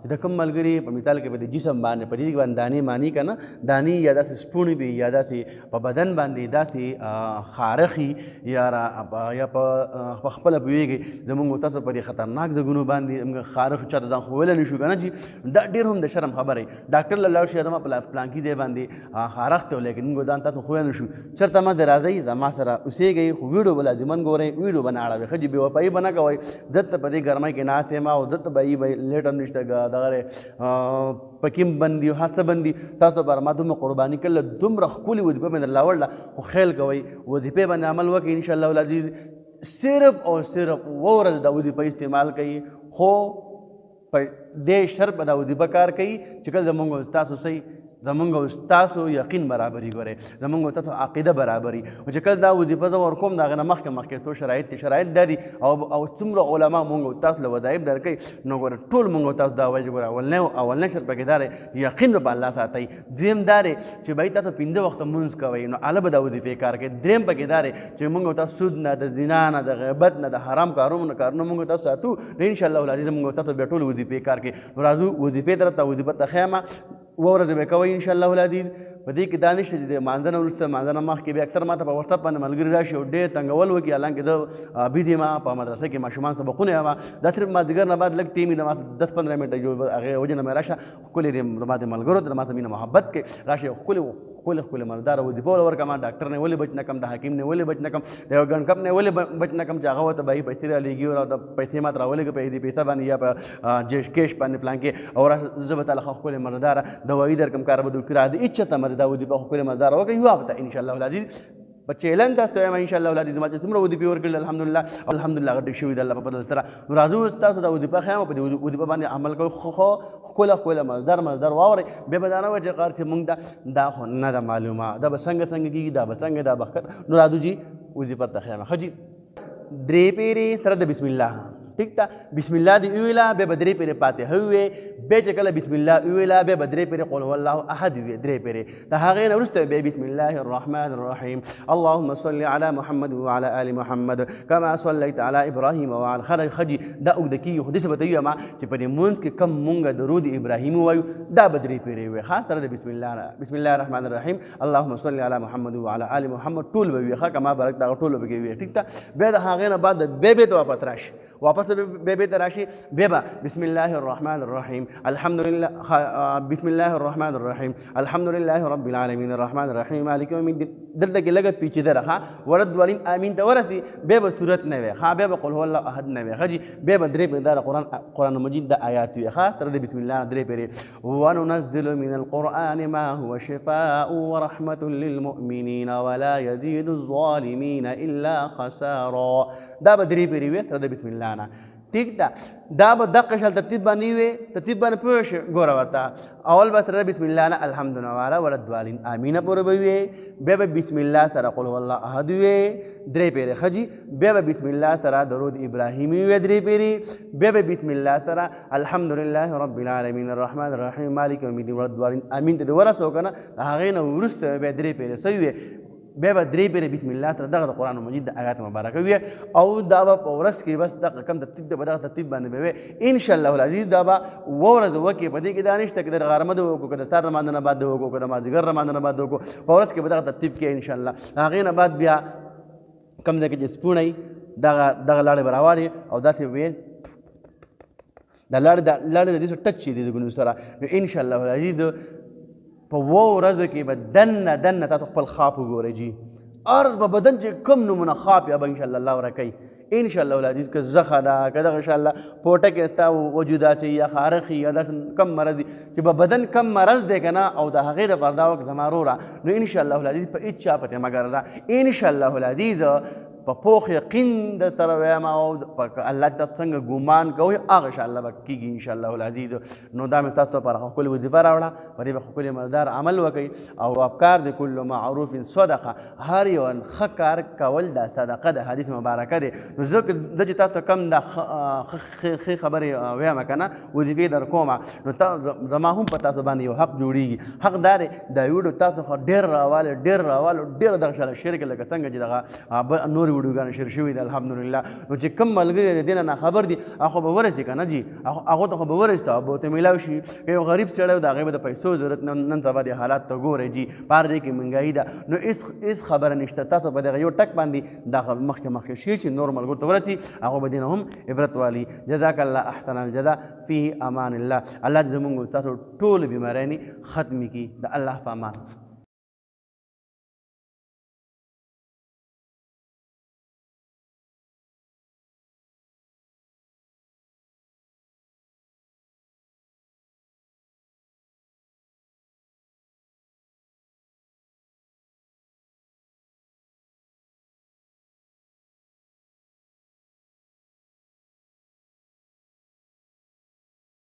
چې د کوم ملګري په مثال کې به د جسم باندې په دې کې باندې دانې مانی که نه دانې یا داسې سپوڼې وي یا داسې په بدن باندې داسې خارښي یا په خپله پوهېږئ زمونږ تاسو په دې خطرناک ځایونو باندې زموږ خارښ چاته ځان ښوولی نه شو که نه چې دا ډېر هم د شرم خبره وي ډاکټر له لاړ شي زما پلانکي ځای باندې خارښ ته لیکن موږ ځان تاسو ښوولی نه شو چېرته ما د راځئ زما سره اوسېږئ خو ویډیو به لازمن ګورئ ویډیو به نه اړوئ ښه جي بې وفایي به نه کوئ زه ته په دې ګرمۍ کې ناست یم او زه ته به لیټ هم نشته دغه پکیم بندي او هر څه بندي تاسو لپاره ما دومره قرباني کړله دومره ښکلې وظیفه مې درله وړله خو خیال کوئ وظیفې باندې عمل وکړئ انشاءالله العزیز صرف او صرف ورځ دا وظیفه استعمال کوي خو په دې شرط به دا وظیفه کار کوي چې کله زمونږ تاسو صحیح زمونږ او ستاسو یقین برابري ګورئ زمونږ او تاسو عقیده برابري او چې کله دا وظیفه زه ورکوم د هغې نه مخکې څو شرایط دي شرایط دا دي او څومره علما مونږ او تاسو له وظایف درکوي نو ګوره ټول مونږ او تاسو دا وایي چې ګوره اولنی شرط پکې دا دی یقین به په الله ساتئ دویم دا دی چې بهی تاسو 5 وخته مونځ کوئ نو هله به دا وظیفې کار کوي دریم پکې دا دی چې مونږ او تاسو سود نه د زنا نه د غیبت نه د حرام کارونو مونږ او تاسو ساتو نو انشاءالله العزیز مونږ او تاسو بیا ټول وظیفې کار کوي نو راځو وظیفې طرف ته وظیفه ته ښیم ورځ به کوئ انشاءالله العزیز په دې کې دا نشته چې د مانځه نه وروسته مانځه نه مخکې بیا اکثر ماته په وټساپ باندې ملګري راشي او ډېر تنګول وکړي حالانکې زه بیزي یم په مدرسه کې ماشومان سبقونه یم دا صرف مازدیګر نه بعد لږ ټیم وي د ما 10-15 منټه هغې وجې نه مې راشه ښکلې د ما د ملګرو ته ما ته مینه محبت کې راشي ښکلې مالداره وظیفه وله ورکړم ډاکټر نه ولې بچ نه کړم د حکیم نه ولې بچ نه کړم د یو ګڼ کپ نه ولې بچ نه کړم چې هغه ورته به یې پیسې رالېږي او د پیسې ماته راولېږي په دې پیسه باندې یا په کیش باندې پلان کې او زه به تعالی ښکلې مالداره دوايي درکړم کار به در کړه د هېڅ چاته مې دا وظیفه ښکلې مالداره وکړئ یو هفته انشاءالله العزیز په چیلنج تاسو ته وایم انشاءالله العزیز ما چې څومره وظیفې ورکړل الحمدلله هغه ډېر شوي د الله په فضل سره نو راځو تاسو دا وظیفه ښیم په دې وظیفه باندې عمل کوئ خو ښکله مزدر واورئ بیا به دا نه وایي چې قار چې مونږ دا خو نه ده معلومه دا به څنګه کېږي دا به څنګه دا به نو راځو جي وظیفه ته ښیم ښه جي 3 پیرې سره د بسم الله ٹھیک تا بسم الله دی ویلا به بدرې پرې فاتحه وې به چې کله بسم الله ویلا به بدرې پرې قل هو الله احد وې درې پرې ته هغه نه ورسته به بسم الله الرحمن الرحيم اللهم صل على محمد وعلى ال محمد كما صليت على ابراهيم وعلى خرج خدي دا وګدکی خو دې څه بتوي ما چې په دې مونږ کې کم مونږ درود ابراهيم وایو دا بدرې پرې وې خاص تر بسم الله الرحمن الرحيم اللهم صل على محمد وعلى ال محمد ټول وې ښه کما برکت دا ټول وې ٹھیک تا به دا هغه نه بعد به ته واپس راشي واپس به تراشي بيبا بسم الله الرحمن الرحيم الحمد لله بسم الله الرحمن الرحيم الحمد لله رب العالمين الرحمن الرحيم مالك يوم الدين دلته کې لګه پیچې درخه ورد ولین امین ته ورسي به صورت نه وي ها به قل هو الله احد نه وي خجي به درې په دار قران مجید د آیات وي ها تر دې بسم الله درې پرې وننزل من القران ما هو شفاء ورحمه للمؤمنين ولا يزيد الظالمين الا خسارا دا به درې پرې وي تر دې بسم الله نه ٹھیک ده دا به دقه شل ترتیب باندې وي ترتیب باندې پوه شئ ګوره ورته اول به سره بسم الله نه الحمدلله ولا الضالین امین پورې به وي بیا به بسم الله سره قل هو الله احد وي درې پیرې ښه جي بیا به بسم الله سره درود ابراهیمي وي درې پیرې بیا به بسم الله سره الحمدلله رب العالمین الرحمن الرحیم مالک یوم الدین ولا الضالین امین ته ورسو کنه هغې نه وروسته بیا درې پیرې صحیح وي بیا به درې پیرې بسم الله سره دغه د قرآن مجید د آیات مبارکه وي او دا به په ورځ کې بس دغه کم ترتیب دی په دغه ترتیب باندې به وي انشاءالله العزیز دا به ورځ وکړي په دې کې دا نشته که د غرمه د وکړو که د سهار رمانځه نه بعد د وکړو که د مازدیګر رمانځه نه بعد د وکړو په ورځ کې به دغه ترتیب کې انشاءالله هغې نه بعد بیا کم ځای کې چې سپوڼی دغه لاړې به راواړې او داسې وې دا لاړې د دې سره ټچ شي د ګونو سره نو انشاءالله العزیز په ورځو کې به دننه تاسو خپل خواب وګورئ جي عرض په بدن چې کوم نمونه خواب یا به انشاءالله الله ورکوي انشاءالله العزیز که زخه ده که دغه انشاءالله پوټه کې ستا وجودات یا خارخي یا داسې کم مرض دي چې په بدن کم مرض دی که نه او د هغې دپاره دا وکړه زما وروره نو انشاءالله العزیز په هېڅ چا پتې مه ګرځه انشاءالله العزیز په پوخ یقین در سره وایم او الله چې تاسو څنګه ګمان کوئ هغه انشاءالله به کېږي انشاءالله العزیز نو دا مې تاسو لپاره ښکلې وظیفه راوړه په دې به ښکلې مزدار عمل وکئ او افکار د کل معروف صدقه هر یو ښه کار کول دا صدقه د حدیث مبارکه دی نو زه چې تاسو ته کم دا ښې خبرې وایم که نه وظیفې در کومه نو زما هم په تاسو باندې یو حق جوړېږي حق دا دی دا ویډیو تاسو خو ډېر راواله ډېر دغه شاله شیر کړئ لکه څنګه چې دغه نور ویډیوګانې شیر شوي دي الحمدلله. نو چې کوم ملګري د دې نه ناخبر دي هغه به ورسي که نه جي هغو ته خو به ورسي او به ورته میلاو شي. که یو غریب سړی د هغې به د پیسو ضرورت نن سبا د حالات ته ګورئ جي په هر ځای کې مهنګایي ده. نو هېڅ خبره نشته. تاسو په دغه یو ټک باندې دا مخکې شي چې نور ملګرو ته ورسي هغه به دې نه هم عبرت والي. جزاک الله احسن الجزا فی امان الله. الله دې زموږ تاسو ټولې بیمارۍ ختمې کړي د الله په امان.